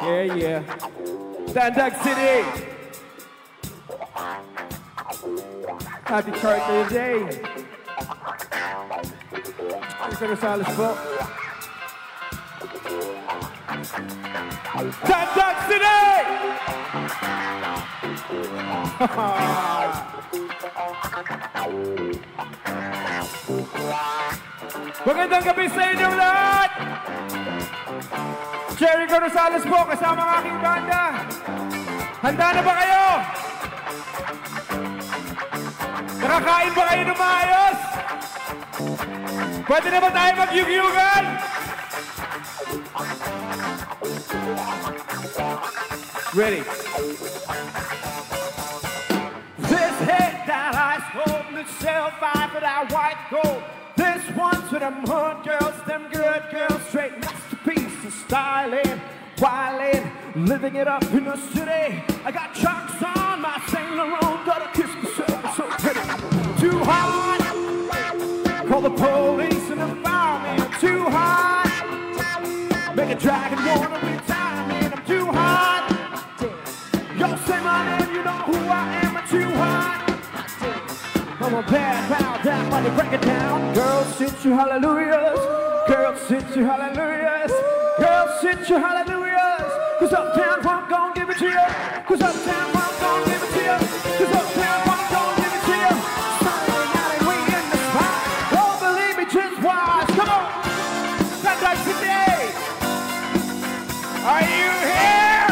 Yeah, yeah. Dandag City. Happy Charter Day. Mr. Rosales po. Dandag City! Magandang gabi sa inyong lahat! Jericho Rosales po, kasama ang aking banda. Handa na ba kayo? Nakakain ba kayo ng maayos? Pwede na ba tayo mag-yugyugan? Ready? This head that ice holding itself out for that white gold. This one's for them hood girls, them good girls, straight masterpieces, styling, wilding, living it up in the city. I got chucks on my Saint Laurent, gotta kiss myself, I'm so pretty. Too hot, call the police and the fireman. I'm too hot, make a dragon wanna retire me. I'm too hot, yo say my name, you know who I am. I'm too hot. I'm a bad bow down, money break it down. Girls, sit your hallelujahs. Girls, sit your hallelujahs. Girls, sit your hallelujahs. Cause uptown I'm gon' give it to you. Cause uptown I'm gon' give it to you. Cause uptown I'm gon' give it to you. Saturday night and we in the spot. Don't believe me, just watch. Come on. Dandag City. Are you here?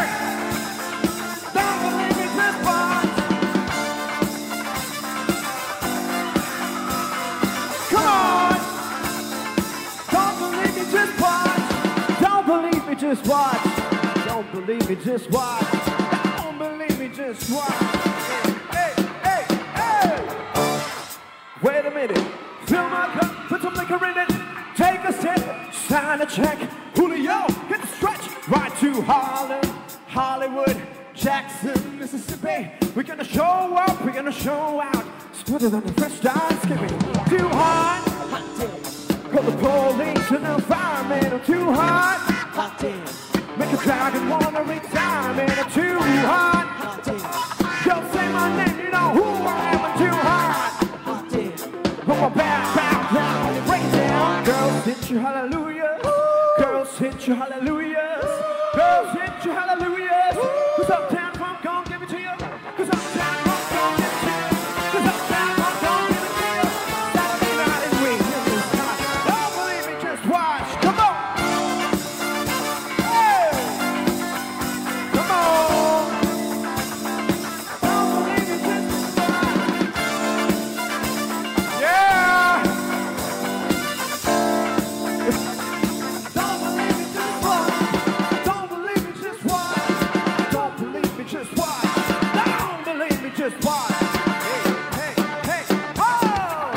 Don't believe me, just watch. Come on! Don't believe me, just watch. Don't believe me, just watch. Don't believe me, just watch. Don't believe me, just watch. Hey, hey, hey! Wait a minute. Fill my cup, put some liquor in it. Take a sip, sign a check. Julio, hit the stretch. Right to Harlem, Hollywood, Jackson, Mississippi. We're gonna show up, we're gonna show out. Sweeter than the fresh dime skipping. Too hot, hot damn. Call the police and the fireman. I'm too hot, hot damn. Make a dragon wanna retire, man. I'm too hot, hot damn. Yo, say my name, you know who I am. I'm too hot, hot damn. I'm a bad bow down, break down. Girls, hit your hallelujahs. Girls, hit your hallelujahs. Girls, hit your hallelujahs. Cause uptown I'm gon' give it to you. Cause uptown I'm gon' give it to you. Cause uptown I'm gon' give it to you. Saturday night and we in this spot. Don't believe me, just watch. Come on. Hey. Come on. Don't believe me, just watch. Yeah. Don't believe me, just watch. Don't believe me, just watch. Don't believe me, just watch. Don't believe me, just watch. Hey, hey, hey, oh!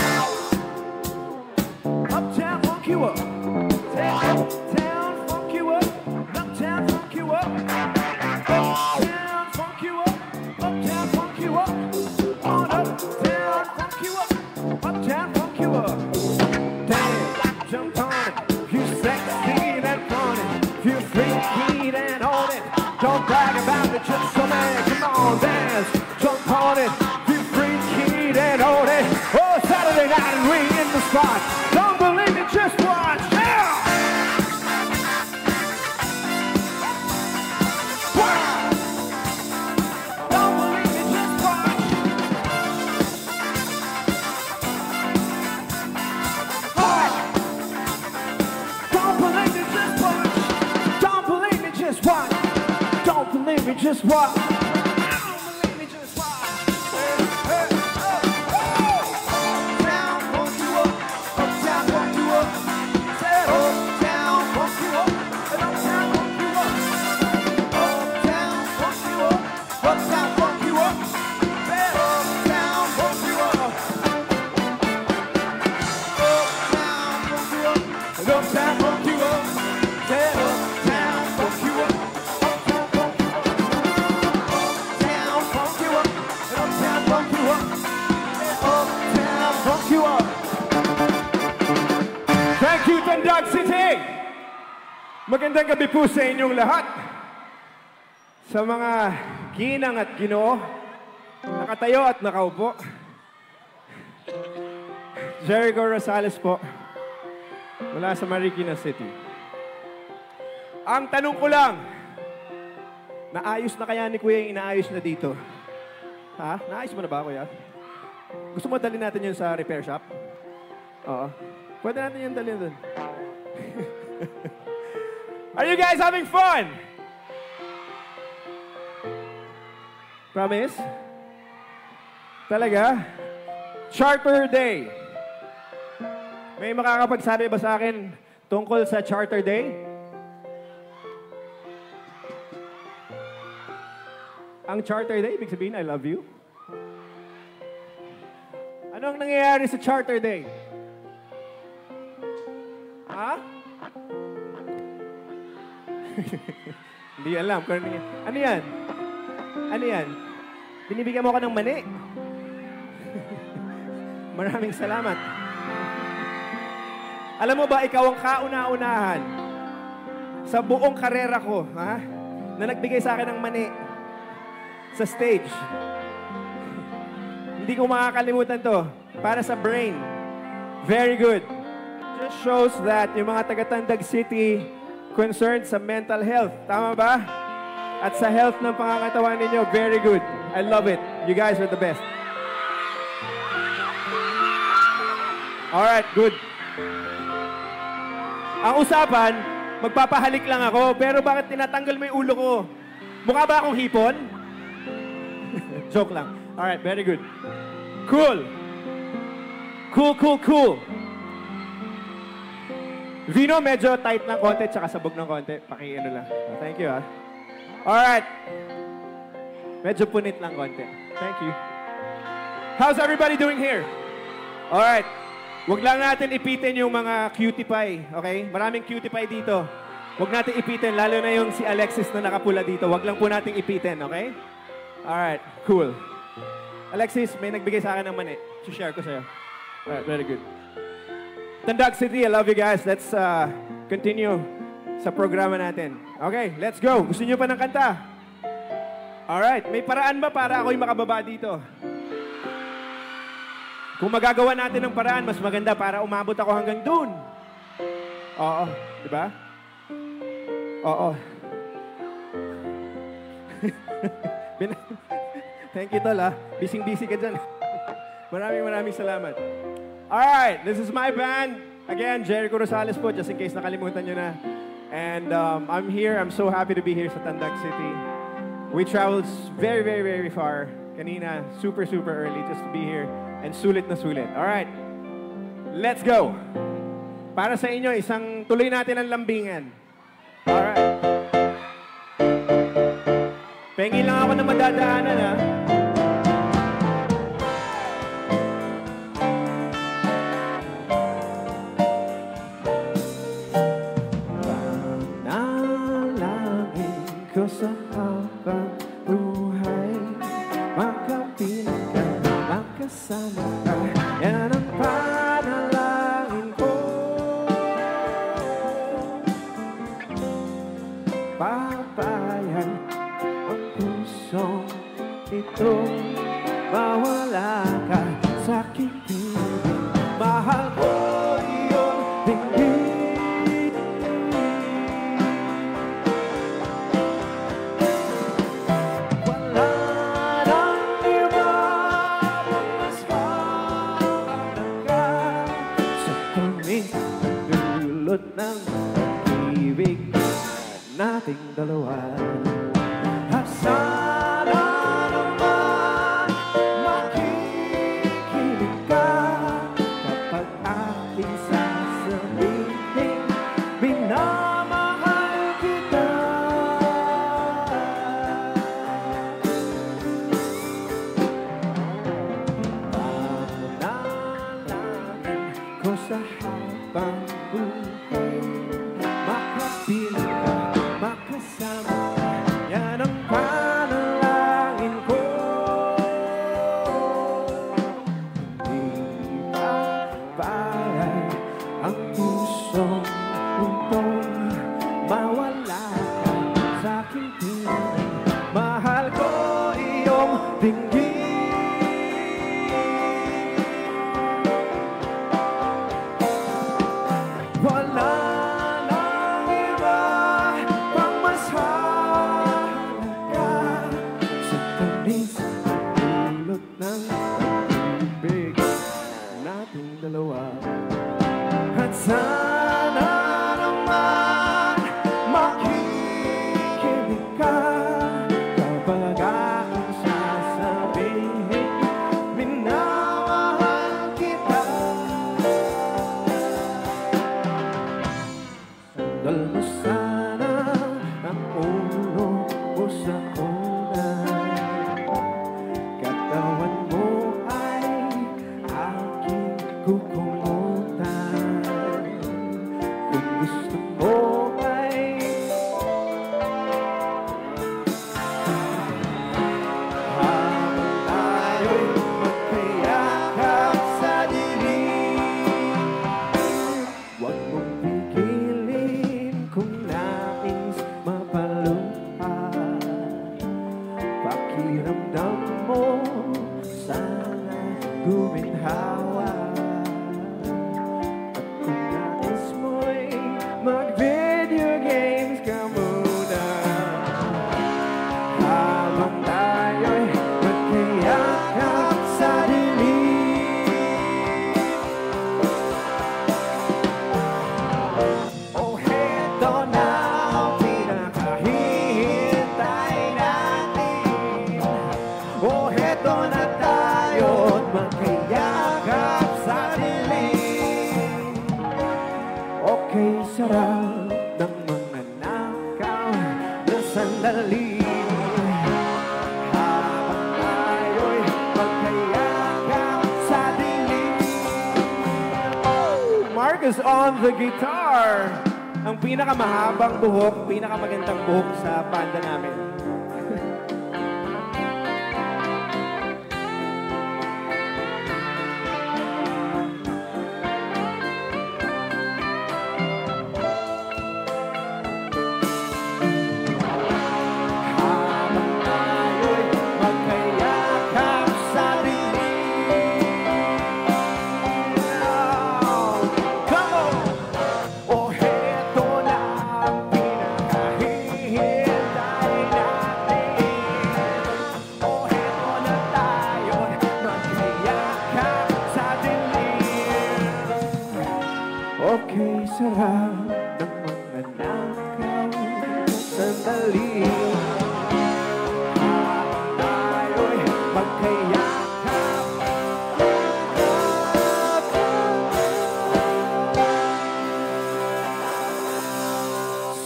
Uptown funk you up. Uptown funk you up. Uptown funk you up. Uptown funk you up. Uptown funk you up. On uptown funk you up. Uptown funk you up. Dance, jump on it. You sexy and funny. You freaky and on it. Don't brag about it, just so man. Come on, dance, jump on it. You freaky and on it. Oh, Saturday night and we in the spot. Don't believe it, just watch. Yeah! Wow! Don't believe it, just watch. Don't believe it, just watch. Don't believe me, just watch. Don't believe me, just watch. Don't believe me, just watch. Hey, hey, Uptown funk you up. Uptown funk you up. Say uptown funk you up. And uptown funk you up. Uptown funk you up. Uptown funk you up. Say uptown funk you up. Uptown funk you up. And uptown funk you up. Say uptown funk you up. Thank you, Dandag City! Magandang gabi po sa inyong lahat. Sa mga ginang at ginoo, nakatayo at nakaupo, Jericho Rosales po, mula sa Marikina City. Ang tanong ko lang, naayos na kaya ni Kuya yung inaayos na dito? Ha? Naayos mo na ba, Kuya? Gusto mo dalhin natin yun sa repair shop? Oo. Pwede natin yun dalhin dun. Are you guys having fun? Promise? Talaga? Charter Day. May makakapagsabi ba sa akin tungkol sa Charter Day? Ang Charter Day, ibig sabihin, I love you. Ano ang nangyayari sa Charter Day? Ha? Hindi alam. Ano yan? Ano yan? Binibigyan mo ako ng mani. Maraming salamat. Alam mo ba, ikaw ang kauna-unahan sa buong karera ko, ha? Na nagbigay sa akin ng mani sa stage. Hindi ko makakalimutan to. Para sa brain. Very good. Just shows that yung mga taga-Tandag City concerned sa mental health. Tama ba? At sa health ng pangangatawan ninyo, very good. I love it. You guys are the best. Alright, good. Ang usapan, magpapahalik lang ako, pero bakit tinatanggal mo yung ulo ko? Mukha ba akong hipon? Joke lang. Alright, very good. Cool. Cool. Vino, medyo tight ng konti, tsaka sabog ng konti. Paki-ano lang. Thank you, ha. Alright. Medyo punit lang konti. Thank you. How's everybody doing here? Alright. Huwag lang natin ipitin yung mga cutie pie, okay? Maraming cutie pie dito. Huwag natin ipitin, lalo na yung si Alexis na nakapula dito. Huwag lang po natin ipitin, okay? Alright, cool. Alexis, may nagbigay sa akin ng mani. Share ko sa'yo. Alright, very good. Tandag City, I love you guys. Let's continue sa programa natin. Okay, let's go. Gusto niyo pa ng kanta? Alright, may paraan ba para ako'y makababa dito? Kung magagawa natin ng paraan, mas maganda para umabot ako hanggang dun. Oo, di ba? Oo. Thank you, tol, ha? Bising-busy ka dyan. Maraming salamat. Alright, this is my band. Again, Jericho Rosales po, just in case nakalimutan nyo na. And I'm here. I'm so happy to be here sa Tandag City. We traveled very far. Kanina, super early just to be here. And sulit na sulit. Alright, let's go. Para sa inyo, isang tuloy natin ang lambingan. Alright. Pengi lang ako na madadaanan, ha? Panalangin ko sa habang buhay, makapiling ka, makasama ka, yan ang panalangin ko. Papayan ang pusong ito, mawala ka sa aking piling. Mahal ko iyong dinggin. Wala nang iba kung mas mahalaga sa tuwing dulot ng pag-ibig nating dalawa. At sana naman makikinig ka kapag dinggin. Wala nang iba pang mas halaga sa tamis at ulot ng pag-ibig nating dalawa. At sana naman makikinig ka kapag aking sasabihin minamahal kita. Sandal mo sana ang ulo mo sa unan, katawan mo ay aking kukumutan. Kung gusto mo ay habang tayo'y magkayakap sa dilim, huwag mong pigilin kung nais mapaluhan. Pakiramdam mo sana guminhawa. At kung nais mo'y mag-video games ka muna, habang tayo'y magkayakap sa dilim. Oh, heto na ang pinakahihintay natin. Oh, heto na tayo't magkayakap sa dilim. Okay, sarap ng mga nakaw na sandali, habang tayo'y magkayakap sa dilim. Marcus on the guitar. Ang pinakamahabang buhok, pinakamagandang buhok sa banda namin. Habang tayo'y magkayakap sa dilim. Come on! Oh, heto na ang pinakahihintay natin. Oh, heto na tayo'y magkayakap sa dilim. Okay, sarap ng mga nakaw na sandali, habang tayo'y magkayakap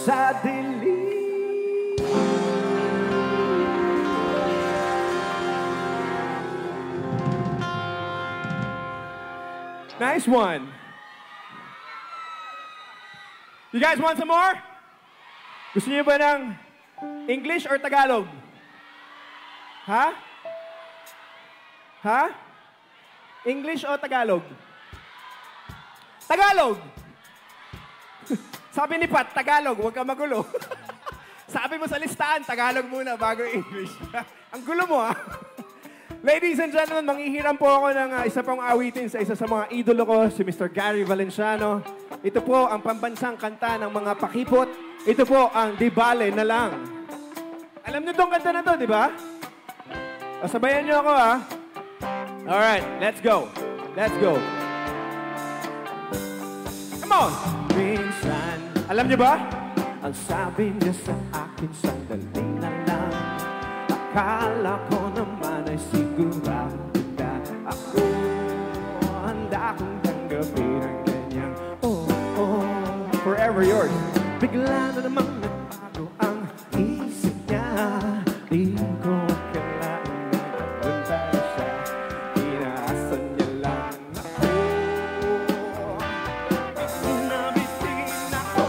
sa dilim. Nice one. You guys want some more? Gusto niyo ba ng English or Tagalog? Ha? Ha? English o Tagalog? Tagalog! Sabi ni Pat, Tagalog, huwag ka magulo. Sabi mo sa listahan, Tagalog muna bago English. Ang gulo mo, ha? Ladies and gentlemen, manghihiram po ako ng isa pang awitin sa isa sa mga idolo ko, si Mr. Gary Valenciano. Ito po ang pambansang kanta ng mga pakipot. Ito po ang Di Bale na Lang. Alam niyo tong kanta na to, di ba? Sabayan niyo ako, ha? Alright, let's go. Let's go. Come on! Minsan, alam niyo ba? Ang sabi niya sa akin, sandali na lang. Akala ko naman ay sigurado na ako handa kong tanggapin ang ganyang forever yours. Bigla na namang nagbago ang isip niya. Di ko akalain na papunta na siya. Inaasan niya lang ako. Nabitin ako.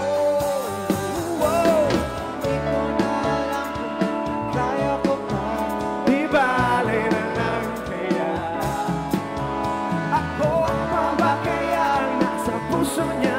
Wow! Di ko na alam kung kaya ko pa. Di bale na lang kaya. Ako pa ba kaya nasa puso niya?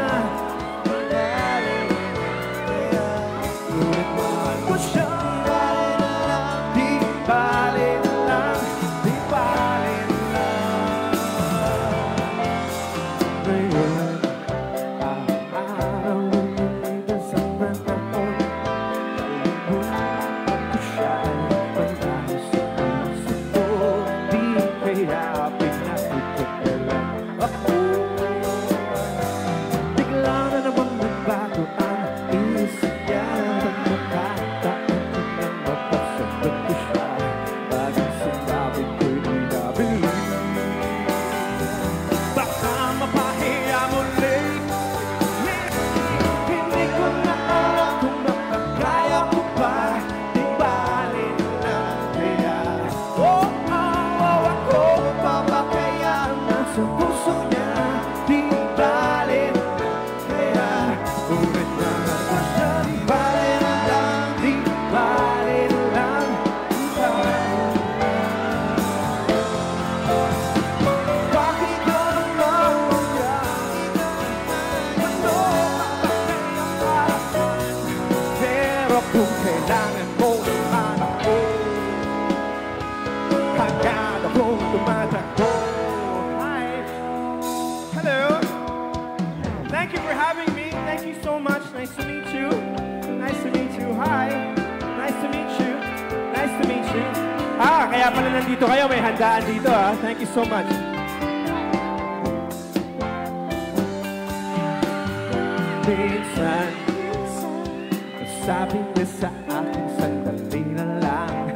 kaya pala nandito kayo, may handaan dito ha. Thank you so much. Minsan, sabi niya sa akin, sandali na lang.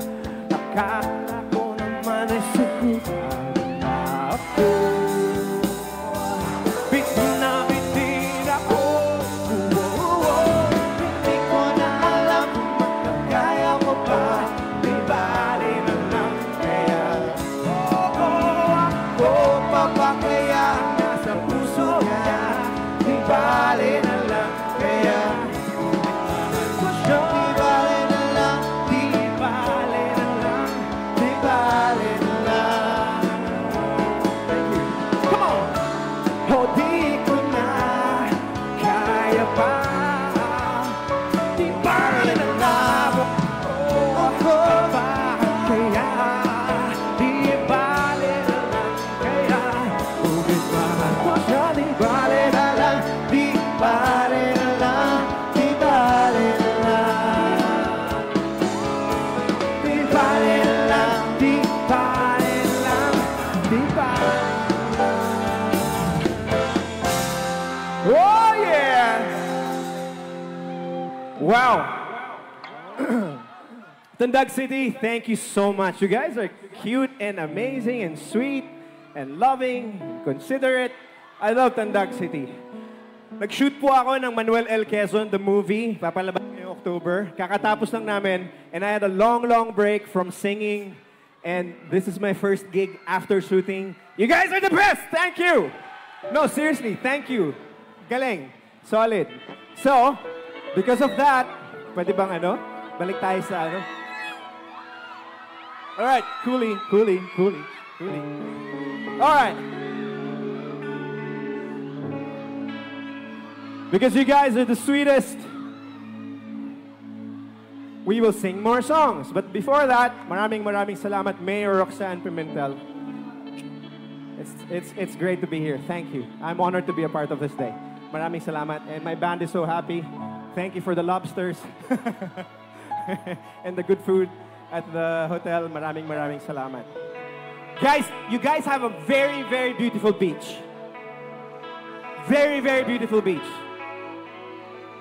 Akala ko naman ay sigurado na ako. Bitin na bitin ako. Hindi ko na alam kung magkakaya mo pa. Di bali na lang kaya. Ako pa ba kaya nasa puso niya? Di bali na lang kaya. Wow. Tandag City, thank you so much. You guys are cute and amazing and sweet and loving, considerate. I love Tandag City. Nag-shoot po ako ng Manuel L. Quezon, the movie. Papalabas ngayong October. Kakatapos lang namin. And I had a long, long break from singing. And this is my first gig after shooting. You guys are the best! Thank you! No, seriously, thank you. Galing. Solid. So, because of that, pwede bang balik tayo sa Alright, coolie. Alright. Because you guys are the sweetest, we will sing more songs. But before that, maraming salamat, Mayor Roxanne Pimentel. It's great to be here. Thank you. I'm honored to be a part of this day. Maraming salamat. And my band is so happy. Thank you for the lobsters and the good food at the hotel. Maraming salamat. Guys, you guys have a very, very beautiful beach. Very, very beautiful beach.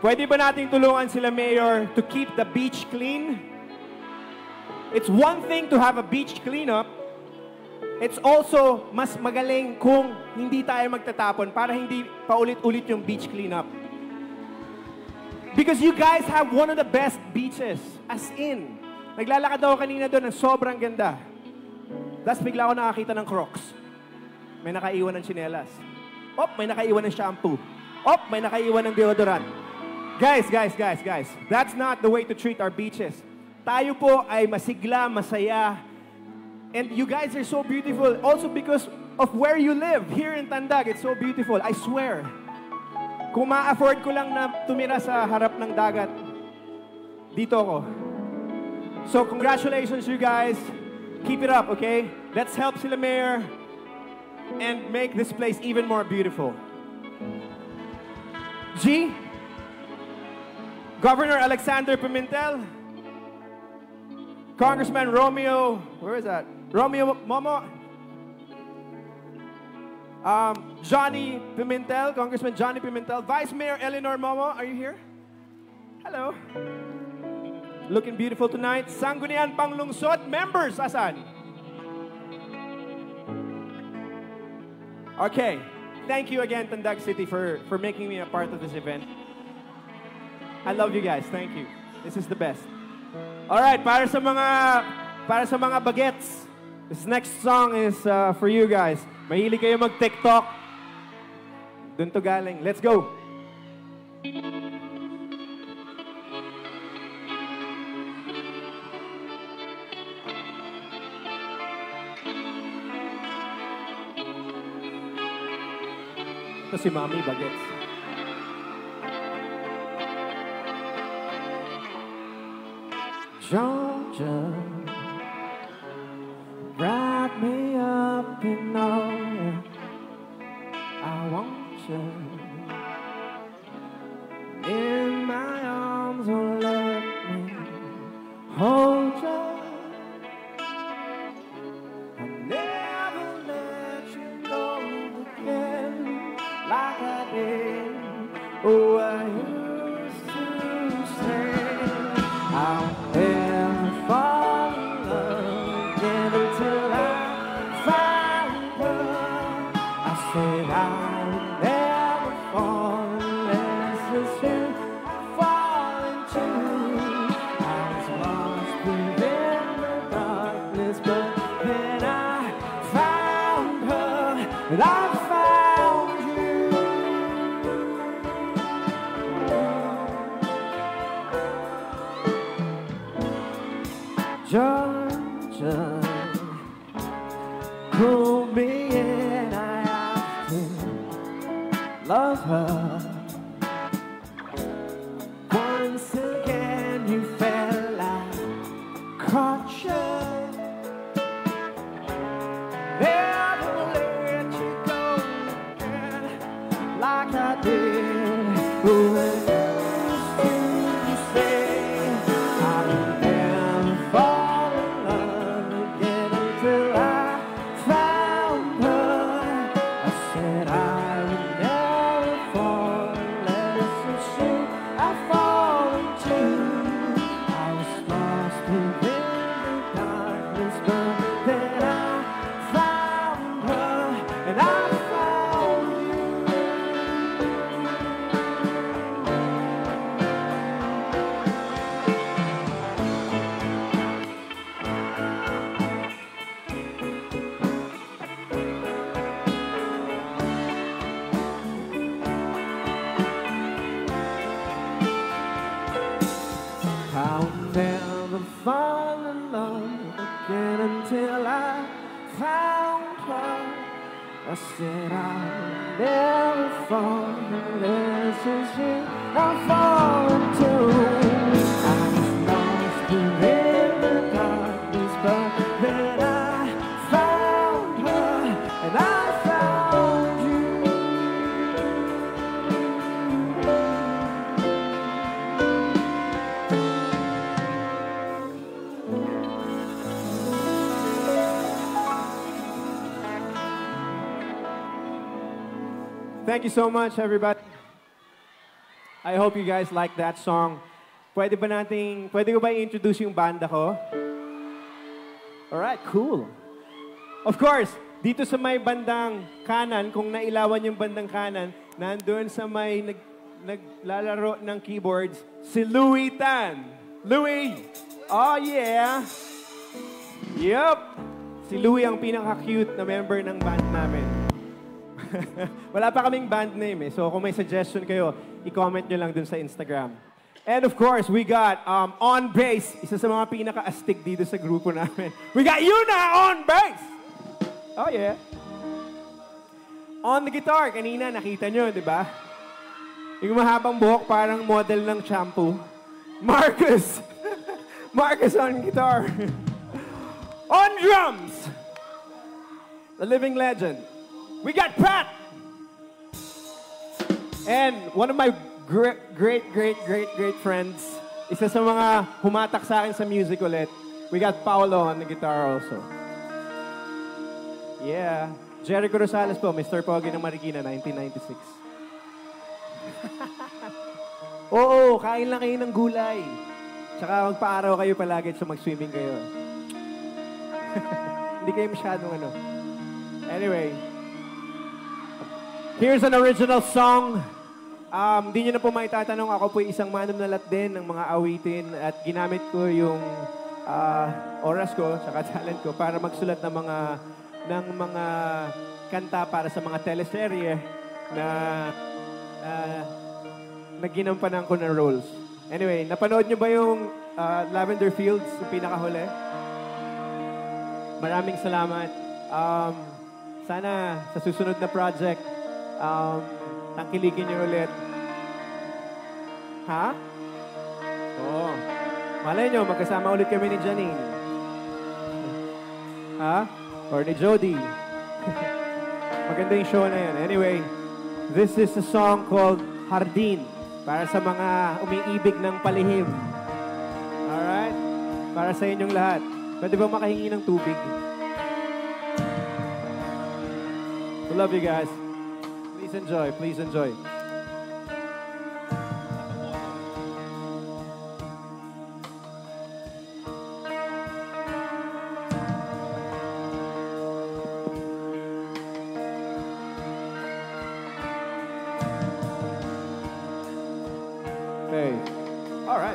Pwede ba nating tulungan sila, Mayor, to keep the beach clean? It's one thing to have a beach cleanup. It's also mas magaling kung hindi tayo magtatapon para hindi paulit-ulit yung beach cleanup. Because you guys have one of the best beaches. As in, naglalakad ako kanina doon ng sobrang ganda. Tapos bigla ako nakakita ng Crocs. May nakaiwan ng tsinelas. May nakaiwan ng shampoo. May nakaiwan ng deodorant. Guys. That's not the way to treat our beaches. Tayo po ay masigla, masaya. And you guys are so beautiful. Also because of where you live. Here in Tandag, it's so beautiful. I swear. Kung ma-afford ko lang na tumira sa harap ng dagat, dito ako. So, congratulations you guys. Keep it up, okay? Let's help sila Mayor and make this place even more beautiful. G? Governor Alexander Pimentel? Congressman Romeo, where is that? Romeo Momo? Johnny Pimentel, Congressman Johnny Pimentel. Vice Mayor Eleanor Momo, are you here? Hello. Looking beautiful tonight. Sangguniang Panglungsod members, asan? Okay. Thank you again, Tandag City, for making me a part of this event. I love you guys. Thank you. This is the best. All right, para sa mga bagets, this next song is for you guys. Mahilig kayo mag-TikTok. Dun to galing. Let's go. Ito si Mami Bagets. Georgia, wrap me up in all I want you in my arms, oh let me hold you Oh, I used to say I'll never fall in love again until I found her. I said I would never fall unless it's you I fall into. I was lost within the darkness, but then I found her, and I found you. Georgia pulled me in, I often love her. Once again you felt like caution. Never let you go again like I did. When you say I will never fall in love again until I found her. I said I would never fall unless it's you I fall into. I was lost within the darkness, but then I found her, and I found you. I'll never fall in love again until I found her. I said I'll never fall unless it's you I fall into. I was lost within the darkness, but then I found her, and I found you. Thank you so much, everybody. I hope you guys like that song. Pwede ko ba i-introduce yung banda ko? Alright, cool. Of course, dito sa may bandang kanan, kung nailawan yung bandang kanan, nandun sa may naglalaro ng keyboards, si Louie Tan. Louie! Oh yeah! Yup! Si Louie ang pinaka-cute na member ng band namin. Wala pa kaming band name eh. So kung may suggestion kayo, i-comment nyo lang dun sa Instagram. And of course, we got on bass, isa sa mga pinaka-astig dito sa grupo namin. We got Yuna on bass! Oh yeah. On the guitar, kanina nakita nyo, di ba? Yung mahabang buhok, parang model ng shampoo. Marcus! Marcus on guitar. On drums! The living legend. We got Pat! And one of my great friends, isa sa mga humatak sa akin sa music ulit, we got Paolo on the guitar also. Yeah. Jericho Rosales po, Mr. Pogi ng Marikina, 1996. Oo, kain lang kayo ng gulay. Tsaka magpa-araw kayo palagi at mag-swimming kayo. Hindi kayo masyadong ano. Anyway, here's an original song. Di nyo na po maitatanong, ako po isang mananalat din ng mga awitin at ginamit ko yung oras ko tsaka talent ko para magsulat ng mga kanta para sa mga teleserye na ginampanan ko ng roles. Anyway, napanood nyo ba yung Lavender Fields, yung pinakahuli? Maraming salamat. Sana sa susunod na project, tangkilikin nyo ulit. Ha? Oo. Malay nyo, magkasama ulit kami ni Janine. Ha? Or ni Jody. Maganda yung show na yan. Anyway, this is a song called Hardin. Para sa mga umiibig ng palihim. Alright? Para sa inyong lahat. Pwede ba makahingi ng tubig? We love you guys. Please enjoy. Please enjoy.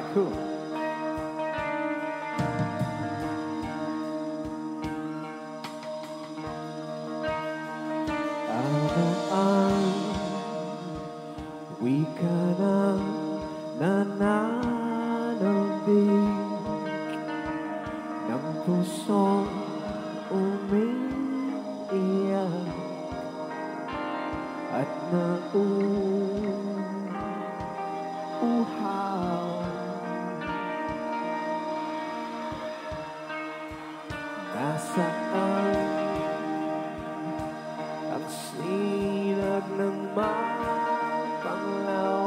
Cool. Ano ang wika ng nananambing ng pusong umiiyak at nauuhaw. Nasaan ang sinag ng mapanglaw,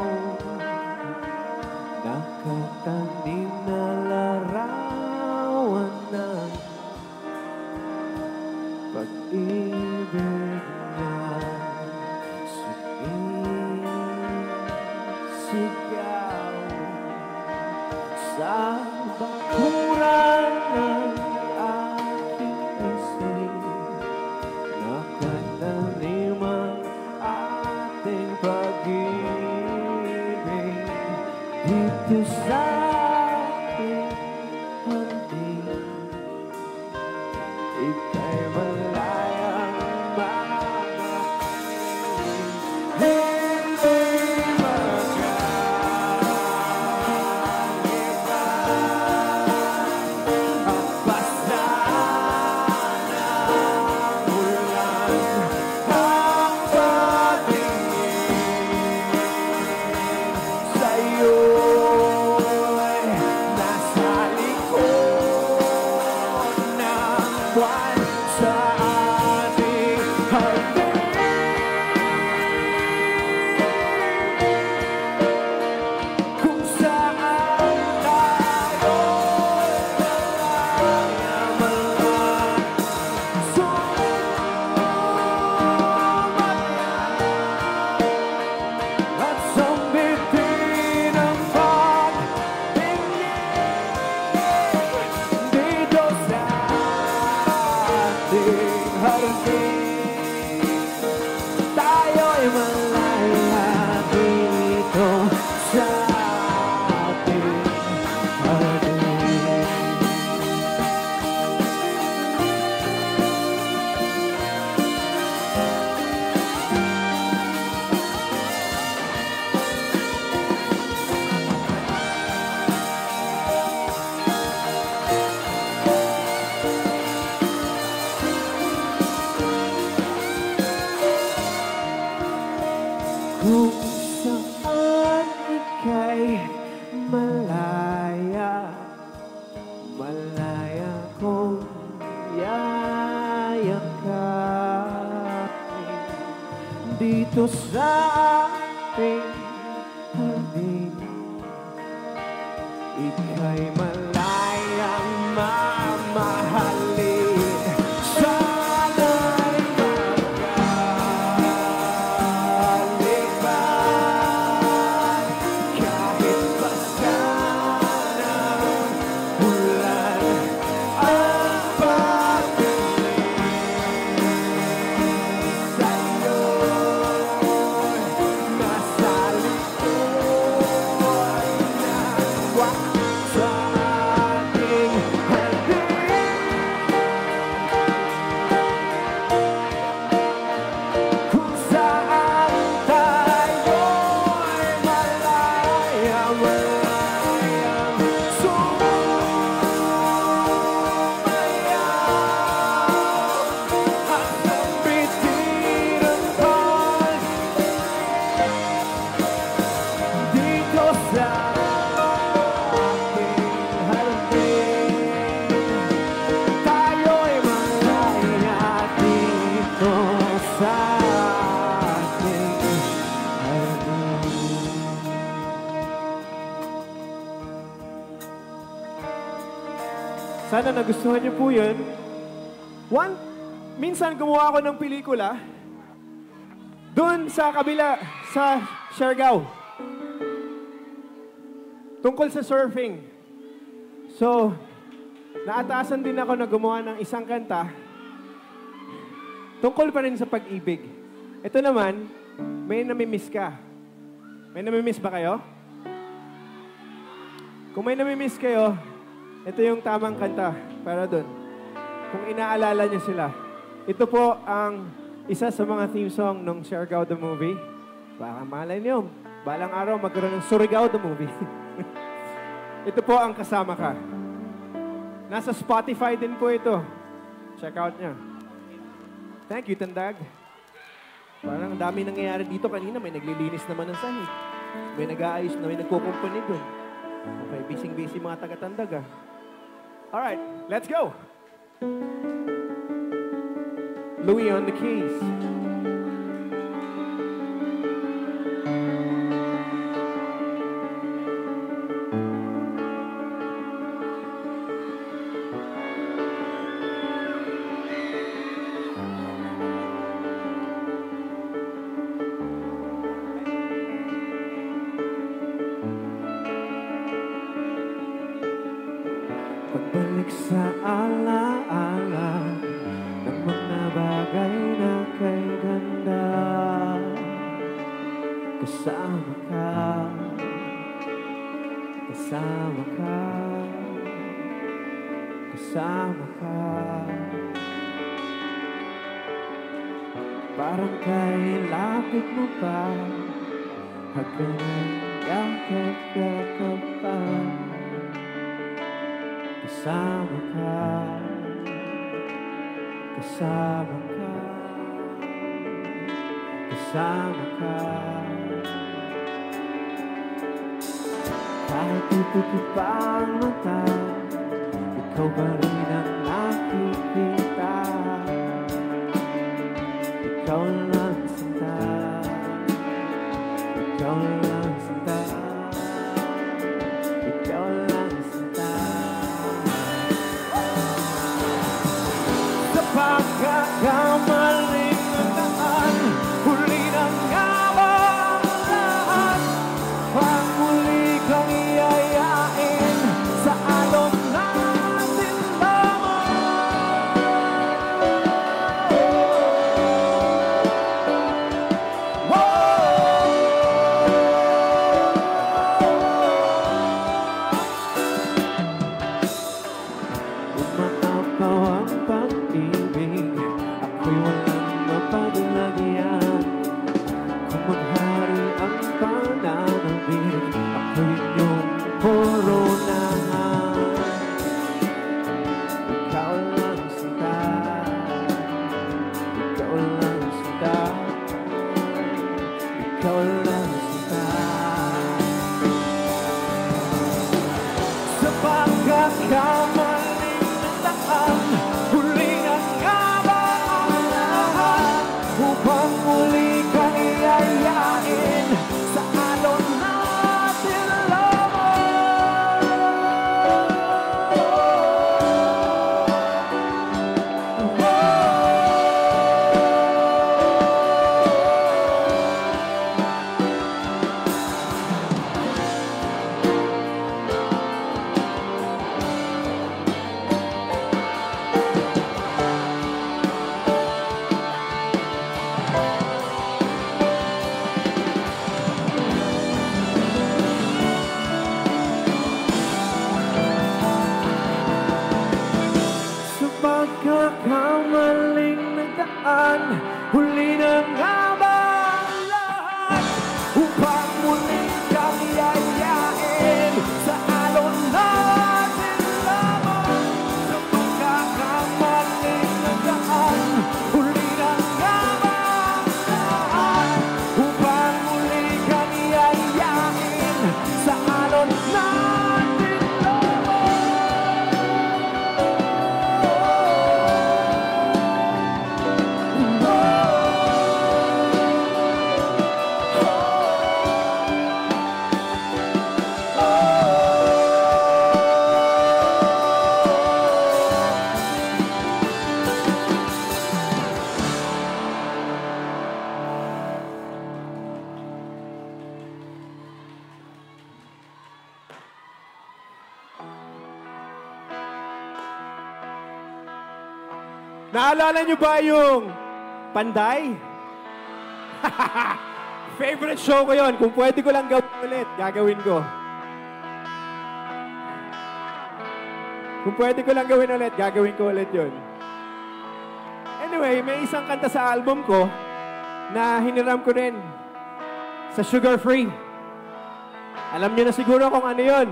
nakatanim na larawan ng pag-ibig na sumisigaw sa bakuran ng aking isip. Nakatanim ang ating pag-ibig dito sa ating hardin. Ika'y malayang mamahalin. Hindi magkaiba ang basta ng ulan, ang patingin sa'yo'y nasa likod ng buwan sa ating hardin. Kung saan tayo'y malaya-malaya sumaya at sambitin ang pagtingin dito sa ating hardin. Tayo'y malaya dito sa ating hardin. Kung saan ika'y malaya, malaya kong yayakapin dito sa ating hardin. Ika'y malayang mamahalin. Sana'y magkalibad kahit basta ng ulan ang patingin sa'yo'y nasa likod ng buwan sa ating hardin. Kung saan tayo'y malaya-malayang sumaya at sambitin ang pag dito sa ating hardin. Tayo'y malaya dito sa ating hardin. Sana nagustuhan niyo po yun. Minsan gumawa ako ng pelikula doon sa kabila, sa Siargao. Tungkol sa surfing. So, naatasan din ako na gumawa ng isang kanta tungkol pa rin sa pag-ibig. Ito naman, may namimiss ka. May namimiss ba kayo? Kung may namimiss kayo, ito yung tamang kanta para dun. Kung inaalala niyo sila. Ito po ang isa sa mga theme song ng Siargao the Movie. Baka malay niyo, balang araw magkaroon ng Surigao the Movie. Ito po ang Kasama Ka. Nasa Spotify din po ito. Check out niya. Thank you, Tandag. Parang dami nangyayari dito kanina. May naglilinis naman ng sahig. May nag-aayos na, may nagkukumpuni doon. Okay, busy-busy mga taga-Tandag, ah. Alright, let's go! Louie on the keys. Pagbalik sa alaala ng mga bagay na kay ganda, kasama ka, kasama ka, kasama ka. Parang kay lapit mo pa, hanggang yakap-yakap pa. Kasama ka, kasama ka, kasama ka. Kahit itutup pa ang mata, ikaw pa rin ang nakikita. Ikaw lang sinta, ikaw lang sinta, ikaw lang sinta. Sa pagkakamaling ng daan, huli na nga ba ang lahat? Pag muli kang iyayain sa alon natin lamang. Umatapaw ang pag-ibig, ako'y walang mapaglagyan. Kung maghari ang pananabik, ako'y inyong koronahan. Ikaw lang sinta, ikaw lang sinta, ikaw lang sinta. Sa pagkakamaling ng daan, huli na nga ba ang lahat? Upang muli kang iyayain sa alon natin sa pagkakamaling nagdaan, huli na nga ba ang lahat? Upang muli kang iyayain sa alon natin lamang. Sa pagkakamaling nagdaan, huli na nga ba ang lahat? Upang muli kang iyayain sa alon natin lamang. Naalala niyo ba yung Panday? Favorite show ko yon. Kung pwede ko lang gawin ulit, gagawin ko. Kung pwede ko lang gawin ulit, gagawin ko ulit yun. Anyway, may isang kanta sa album ko na hiniram ko rin sa Sugar Free. Alam niyo na siguro kung ano yun.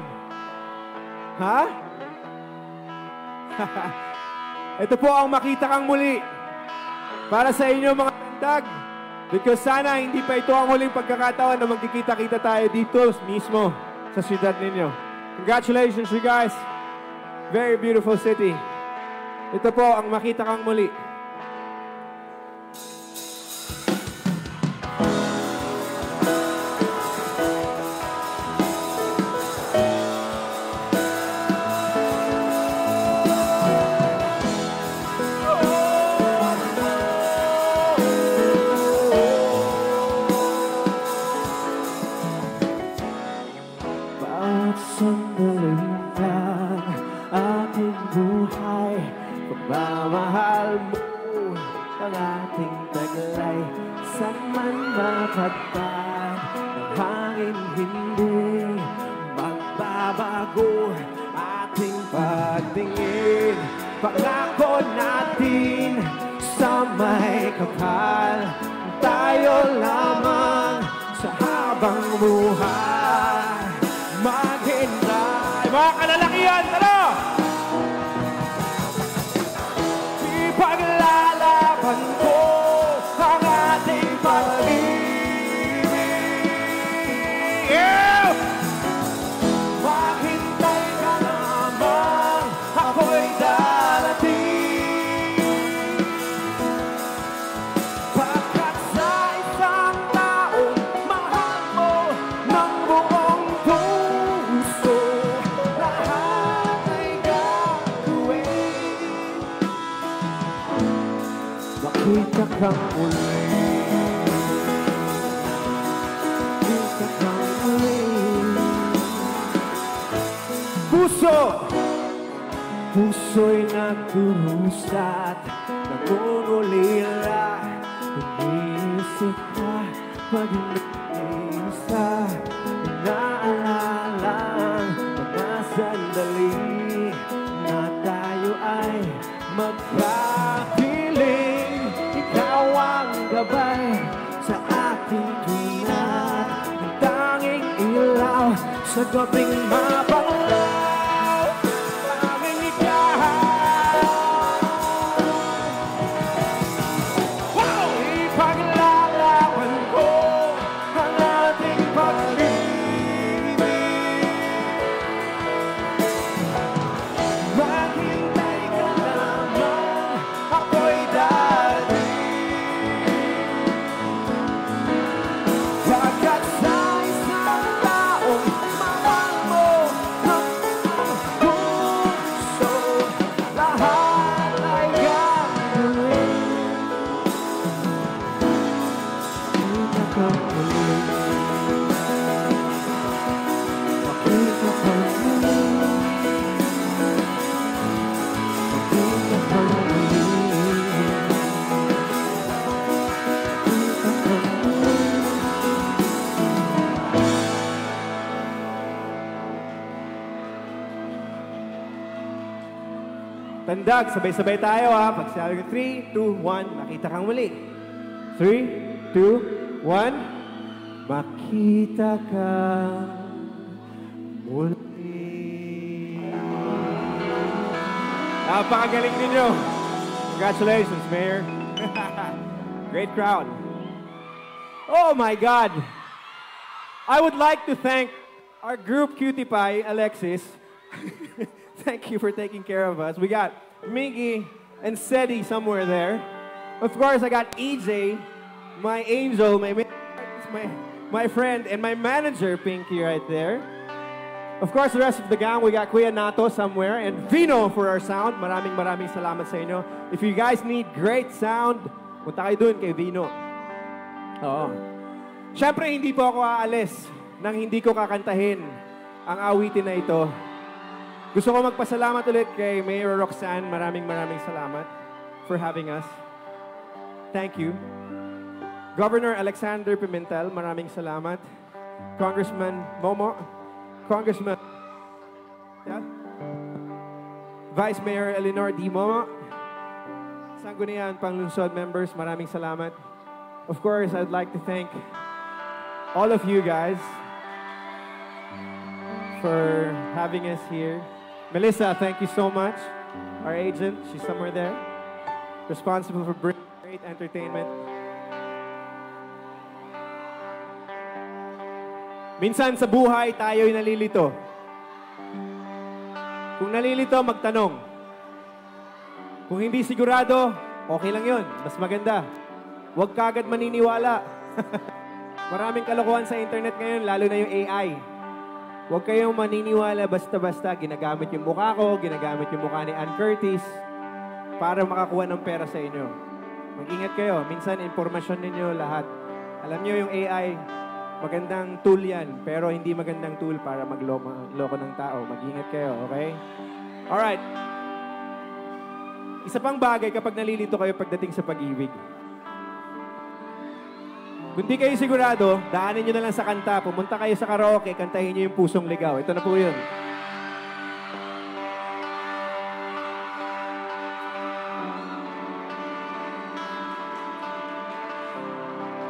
Ha? Ito po ang Makita Kang Muli. Para sa inyo mga tandag. Because sana hindi pa ito ang huling pagkakataon na magkikita-kita tayo dito mismo sa siyudad ninyo. Congratulations you guys. Very beautiful city. Ito po ang Makita Kang Muli. Pangako natin sa may kapal, tayo lamang sa habang buhay. Maghintay, mga kalalakihan, tara! Ipaglalaban ko ang ating pag-ibig. Yeah! Maghintay ka lamang, ako'y darating. Pagkat sa isang taong mahal mo ng buong puso, lahat ay gagawin. Makita kang muli, makita kang muli. Puso'y nagkurusat, nangungulila, iniisip ka, mag-iisa, inaalala mga sandali na tayo ay magkapiling. Ikaw ang gabay sa ating tunat, ang tanging ilaw sa gabing mapanglaw. Tandag, sabay-sabay tayo ha. Pagsabi ko, 3, 2, 1, makita kang muli. 3, 2, 1, makita kang muli. Napakagaling ninyo. Congratulations, Mayor. Great crowd. Oh my God. I would like to thank our group Cutie Pie, Alexis. Thank you for taking care of us. We got Miggy and Sedi somewhere there. Of course, I got EJ, my angel, my friend, and my manager, Pinky, right there. Of course, the rest of the gang, we got Kuya Nato somewhere, and Vino for our sound. Maraming salamat sa inyo. If you guys need great sound, punta kayo dun kay Vino. Oo. Siyempre, hindi po ako aalis nang hindi ko kakantahin ang awitin na ito. Gusto ko magpasalamat ulit kay Mayor Roxanne. Maraming salamat for having us. Thank you. Governor Alexander Pimentel, maraming salamat. Congressman Momo, Congressman... Yeah? Vice Mayor Eleanor D. Momo, Sangguniang Panglungsod members, maraming salamat. Of course, I'd like to thank all of you guys for having us here. Melissa, thank you so much. Our agent, she's somewhere there, responsible for bringing great entertainment. Minsan sa buhay, tayo'y nalilito. Kung nalilito, magtanong. Kung hindi sigurado, okay lang yun. Mas maganda. Huwag kagad maniniwala. Maraming kalokohan sa internet ngayon, lalo na yung AI. Huwag kayong maniniwala basta-basta. Ginagamit yung mukha ko, ginagamit yung mukha ni Ann Curtis para makakuha ng pera sa inyo. Mag-ingat kayo. Minsan, informasyon ninyo lahat. Alam nyo yung AI, magandang tool yan, pero hindi magandang tool para magloko ng tao. Mag-ingat kayo, okay? Alright. Isa pang bagay kapag nalilito kayo pagdating sa pag-ibig. Kung di kayo sigurado, daanin nyo na lang sa kanta. Pumunta kayo sa karaoke, kantahin nyo yung Pusong Ligaw. Ito na po yun.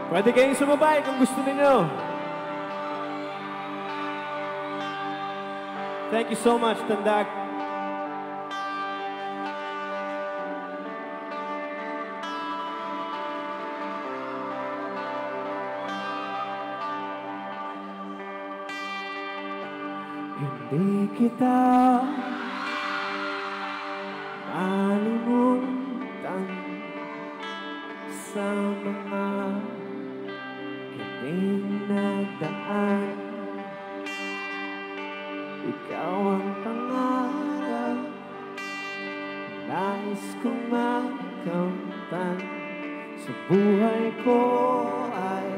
Pwede kayong sumabay kung gusto niyo. Thank you so much, Tandag. Hindi kita malimutan sa mga kiting na daan. Ikaw ang pangarap, nais kong makamtan. Sa buhay ko ay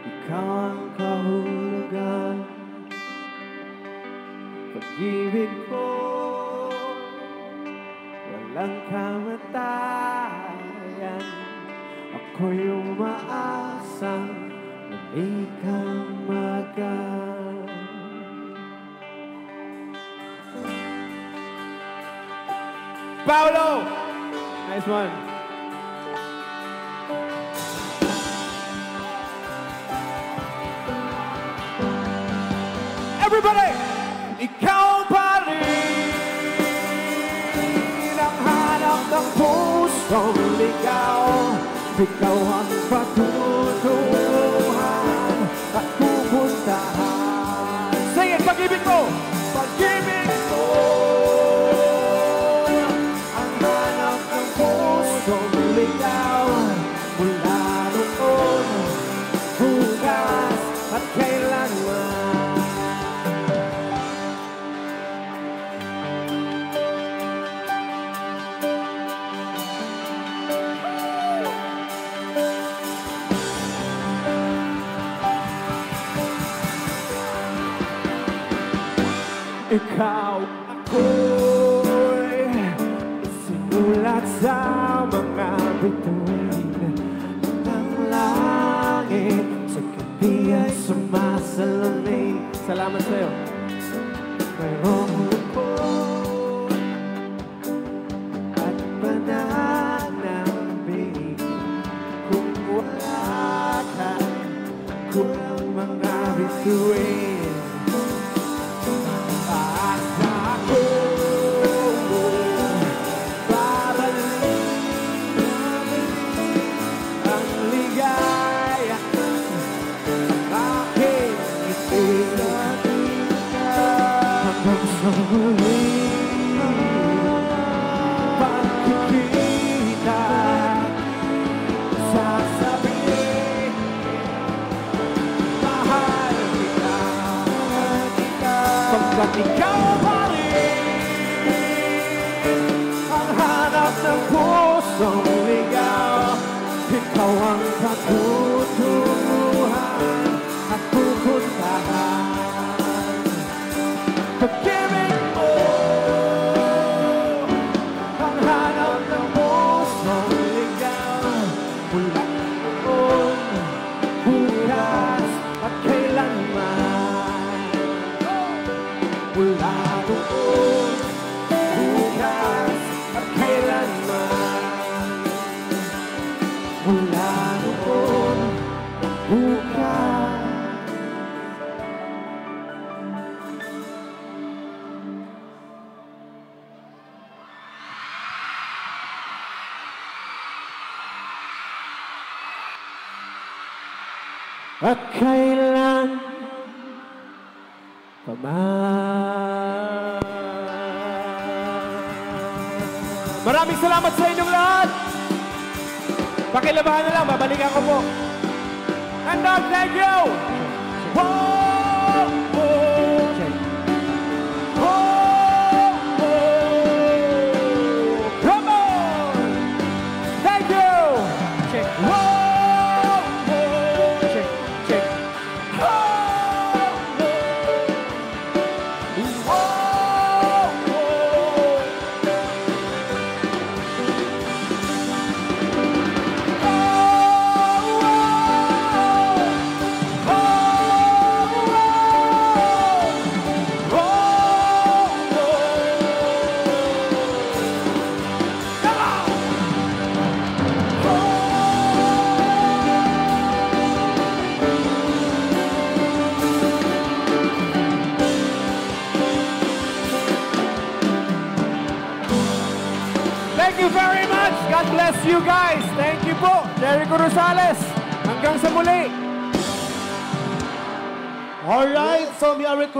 ikaw ang kahulugan. Pag-ibig ko, walang kamatayan. Ako'y umaasang muli kang magaan. Paolo! Nice one. Everybody! Ikaw pa rin ang hanap ng pusong ligaw. Ikaw ang patutunguhan at pupuntahan. Sing it, pag-ibig mo! Pag-ibig mo! Ang hanap ng pusong ligaw. Mula noon, bukas at kailanman. Ikaw ako'y sinulat sa mga bituin ng langit. Sa gabi ay sumasalamin. Salamat sa'yo. Mayroong lukot at pananabig. Kung wala ka, kulang mga bituin. Pagkikita, sasabihin, mahal kita, pagkat ikaw pa rin ang hanap ng pusong ligaw. Ikaw ang patutunguhan at pupuntahan. Pag-ibig mo, ang hanap ng pusong ligaw. Mula noon, bukas at kailanman. Mula mula noon bukas. At kailan pa man. Maraming salamat sa inyong lahat. Pakilabahan na lang, babalikan ko po. And thank you! Whoa, whoa. Whoa, whoa. Come on! Thank you! Whoa! Thank you very much. God bless you guys. Thank you po. Jericho Rosales. Hanggang sa muli. Alright, so may request.